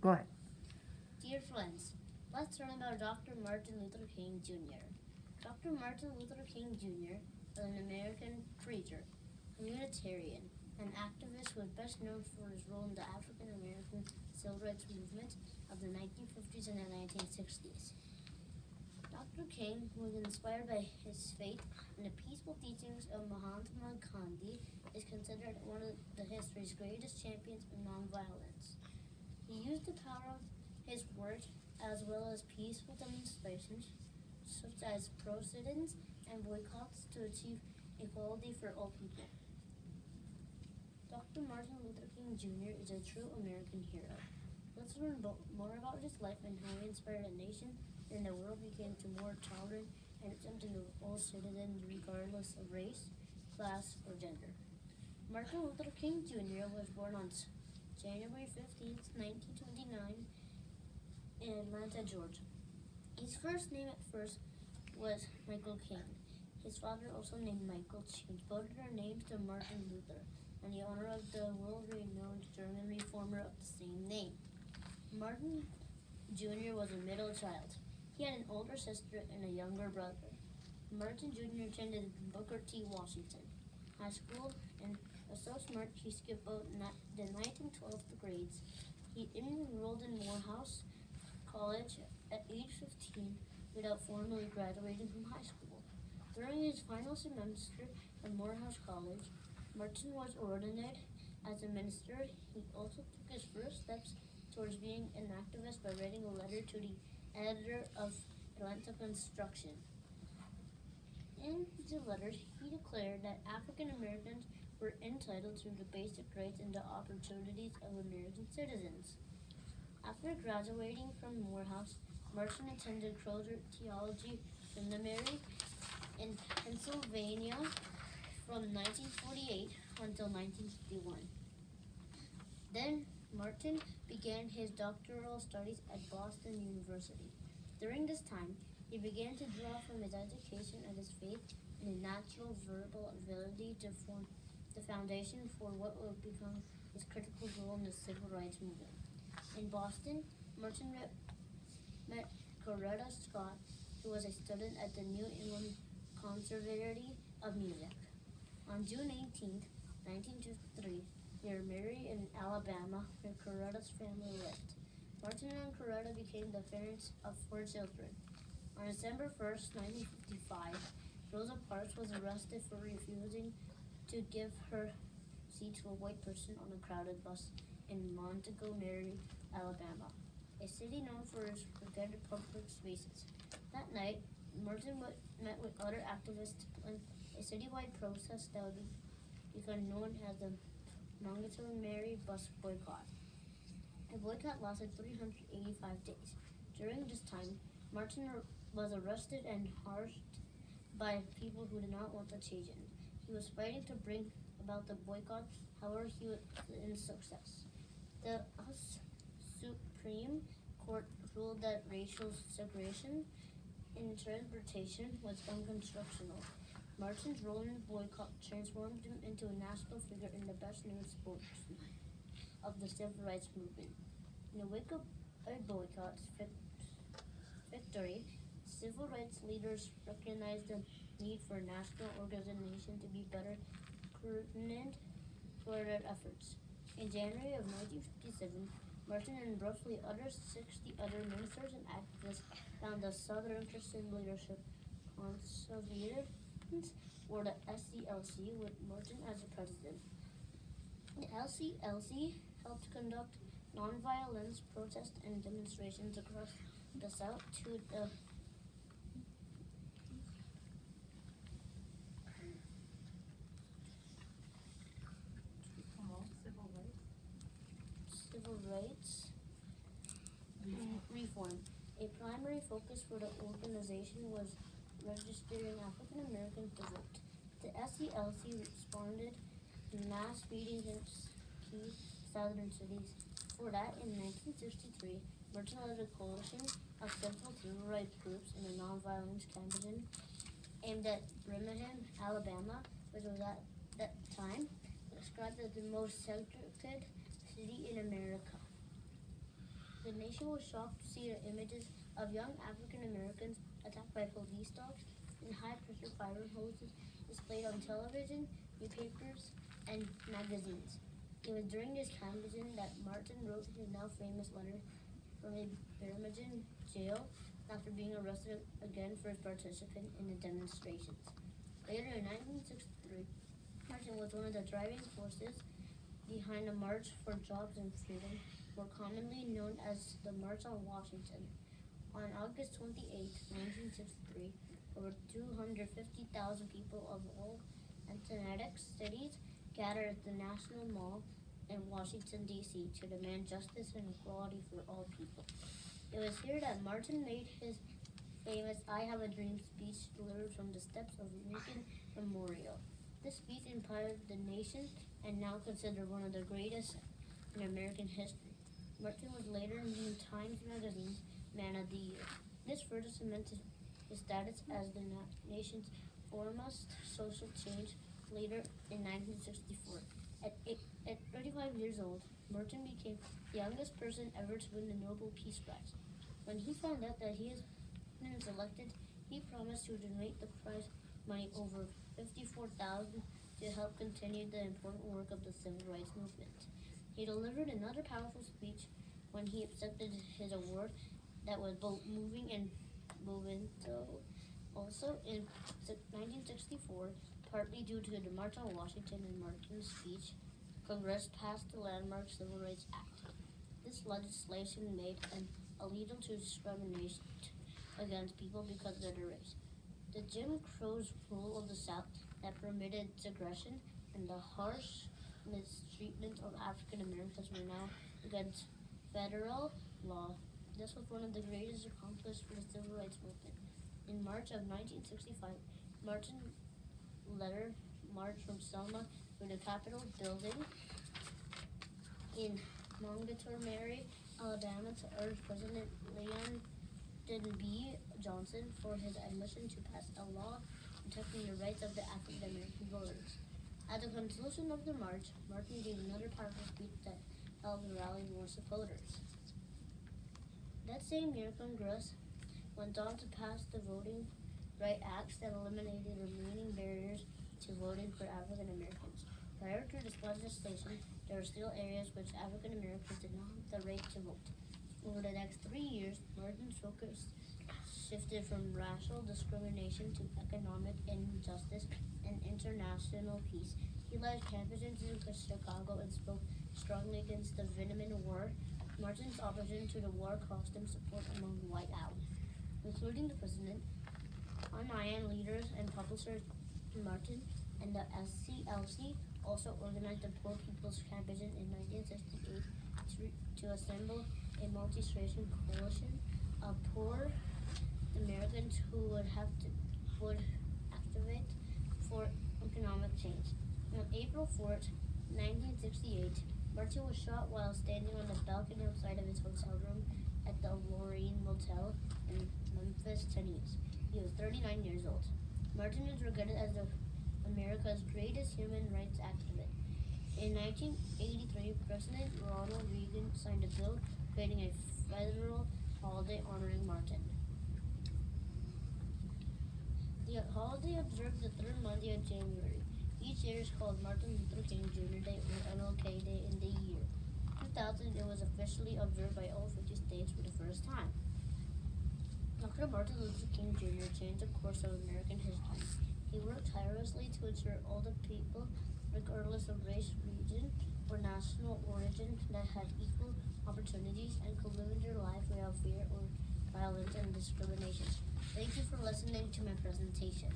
Go ahead. Dear friends, let's learn about Dr. Martin Luther King Jr. Dr. Martin Luther King Jr. was an American preacher, humanitarian, and activist who was best known for his role in the African American civil rights movement of the 1950s and the 1960s. Dr. King was inspired by his faith, and the peaceful teachings of Mahatma Gandhi is considered one of the history's greatest champions of nonviolence. He used the power of his work as well as peaceful demonstrations, such as pro-citizens and boycotts, to achieve equality for all people. Dr. Martin Luther King Jr. is a true American hero. Let's learn more about his life and how he inspired a nation and the world became to more tolerant and accepting of all citizens regardless of race, class, or gender. Martin Luther King Jr. was born on January 15, 1929 in Atlanta, Georgia. His first name at first was Michael King. His father, also named Michael, changed both their names to Martin Luther in the honor of the world-renowned German reformer of the same name. Martin Jr. was a middle child. He had an older sister and a younger brother. Martin Jr. attended Booker T. Washington High School and was so smart he skipped both the 9th and 12th grades. He enrolled in Morehouse College at age 15 without formally graduating from high school. During his final semester at Morehouse College, Martin was ordained as a minister. He also took his first steps towards being an activist by writing a letter to the editor of Atlanta Construction. In the letter, he declared that African Americans were entitled to the basic rights and the opportunities of American citizens. After graduating from Morehouse, Martin attended Crozer Theology Seminary in Pennsylvania from 1948 until 1951. Then Martin began his doctoral studies at Boston University. During this time, he began to draw from his education and his faith and his natural verbal ability to form the foundation for what would become his critical role in the civil rights movement. In Boston, Martin met Coretta Scott, who was a student at the New England Conservatory of Music. On June 18, 1923, they were married in Alabama, where Coretta's family lived. Martin and Coretta became the parents of 4 children. On December 1st, 1955, Rosa Parks was arrested for refusing to give her seat to a white person on a crowded bus in Montgomery, Alabama, a city known for its protected public spaces. That night, Martin met with other activists to plan a citywide protest that would become known as the Montgomery Bus Boycott. The boycott lasted 385 days. During this time, Martin was arrested and harassed by people who did not want the change. He was fighting to bring about the boycott, however, he was in success. The Supreme Court ruled that racial segregation in transportation was unconstitutional. Martin's role in the boycott transformed him into a national figure and the best-known spokesman of the civil rights movement. In the wake of a boycott's victory, civil rights leaders recognized the need for a national organization to be better coordinated for their efforts. In January of 1957, Martin and roughly 60 other ministers and activists found the Southern Christian Leadership Conservatives, or the SCLC, with Martin as the president. The SCLC helped conduct nonviolent protests and demonstrations across the South to the civil rights reform. A primary focus for the organization was registering African Americans to vote. The SCLC responded to mass meetings in key southern cities. For that, in 1963, Martin led a coalition of several civil rights groups in a nonviolence campaign aimed at Birmingham, Alabama, which was at that time described as the most segregated city in America. The nation was shocked to see the images of young African Americans attacked by police dogs and high-pressure fire hoses displayed on television, newspapers, and magazines. It was during this campaign that Martin wrote his now famous letter from a Birmingham jail after being arrested again for his participation in the demonstrations. Later in 1963, Martin was one of the driving forces behind the March for Jobs and Freedom, more commonly known as the March on Washington. On August 28, 1963, over 250,000 people of all ethnic cities gathered at the National Mall in Washington, D.C. to demand justice and equality for all people. It was here that Martin made his famous I Have a Dream speech delivered from the steps of Lincoln Memorial. This speech inspired the nation and now considered one of the greatest in American history. Martin was later named Times Magazine's Man of the Year. This further cemented his status as the nation's foremost social change leader in 1964. At 35 years old, Martin became the youngest person ever to win the Nobel Peace Prize. When he found out that he had been selected, he promised to donate the prize money over $54,000 to help continue the important work of the civil rights movement. He delivered another powerful speech when he accepted his award that was both moving and monumental. Also in 1964, partly due to the March on Washington and Martin's speech, Congress passed the landmark Civil Rights Act. This legislation made an illegal to discriminate against people because of their race. The Jim Crow's rule of the South that permitted segregation and the harsh mistreatment of African Americans were now against federal law. This was one of the greatest accomplishments for the civil rights movement. In March of 1965, Martin letter marched from Selma to the Capitol building in Montgomery, Alabama to urge President Lyndon B. Johnson for his admission to pass a law protecting the rights of the African American voters. At the conclusion of the march, Martin gave another powerful speech that helped rally more supporters. That same year, Congress went on to pass the Voting Rights Act that eliminated remaining barriers to voting for African Americans. Prior to this legislation, there were still areas which African Americans did not have the right to vote. Over the next 3 years, Martin's focus shifted from racial discrimination to economic injustice and international peace. He led campaigns in Chicago and spoke strongly against the Vietnam War. Martin's opposition to the war cost him support among the White House, including the president. Union leaders and publishers Martin and the SCLC also organized the Poor People's Campaign in 1968 to assemble a multi-racial coalition of poor Americans who would activate for economic change. On April 4th, 1968, Martin was shot while standing on the balcony outside of his hotel room at the Lorraine Motel in Memphis, Tennessee. He was 39 years old. Martin is regarded as America's greatest human rights activist. In 1983, President Ronald Reagan signed a bill creating a federal holiday honoring Martin. The holiday observed the third Monday of January. Each year is called Martin Luther King Jr. Day or MLK Day in the year. 2000, it was officially observed by all 50 states for the first time. Dr. Martin Luther King Jr. changed the course of American history. He worked tirelessly to ensure all the people, regardless of race, region, or national origin, that had equal opportunities and could live their life without fear or violence and discrimination. Thank you for listening to my presentation.